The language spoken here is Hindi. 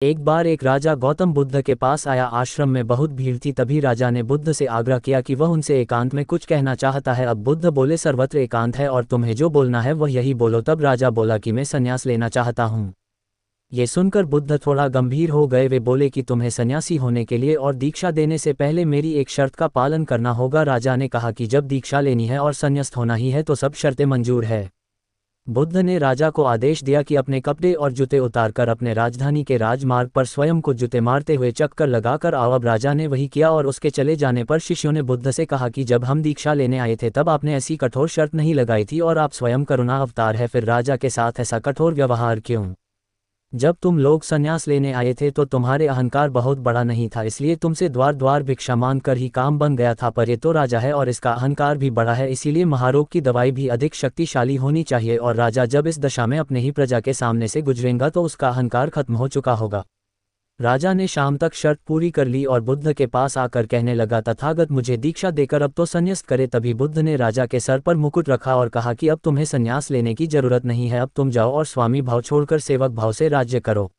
एक बार एक राजा गौतम बुद्ध के पास आया। आश्रम में बहुत भीड़ थी। तभी राजा ने बुद्ध से आग्रह किया कि वह उनसे एकांत में कुछ कहना चाहता है। अब बुद्ध बोले, सर्वत्र एकांत है और तुम्हें जो बोलना है वह यही बोलो। तब राजा बोला कि मैं संन्यास लेना चाहता हूँ। ये सुनकर बुद्ध थोड़ा गंभीर हो गए। वे बोले कि तुम्हें सन्यासी होने के लिए और दीक्षा देने से पहले मेरी एक शर्त का पालन करना होगा। राजा ने कहा कि जब दीक्षा लेनी है और संन्यास्त होना ही है तो सब शर्तें मंजूर है। बुद्ध ने राजा को आदेश दिया कि अपने कपड़े और जूते उतारकर अपने राजधानी के राजमार्ग पर स्वयं को जूते मारते हुए चक्कर लगाकर आओ। अब राजा ने वही किया और उसके चले जाने पर शिष्यों ने बुद्ध से कहा कि जब हम दीक्षा लेने आए थे तब आपने ऐसी कठोर शर्त नहीं लगाई थी और आप स्वयं करुणा अवतार है, फिर राजा के साथ ऐसा कठोर व्यवहार क्यों? जब तुम लोग संन्यास लेने आए थे तो तुम्हारे अहंकार बहुत बड़ा नहीं था, इसलिए तुमसे द्वार द्वार भिक्षा मांग कर ही काम बन गया था। पर ये तो राजा है और इसका अहंकार भी बड़ा है, इसीलिए महारोग की दवाई भी अधिक शक्तिशाली होनी चाहिए। और राजा जब इस दशा में अपने ही प्रजा के सामने से गुजरेगा तो उसका अहंकार खत्म हो चुका होगा। राजा ने शाम तक शर्त पूरी कर ली और बुद्ध के पास आकर कहने लगा, तथागत मुझे दीक्षा देकर अब तो संन्यास्त करे। तभी बुद्ध ने राजा के सर पर मुकुट रखा और कहा कि अब तुम्हें संन्यास लेने की जरूरत नहीं है, अब तुम जाओ और स्वामी भाव छोड़कर सेवक भाव से राज्य करो।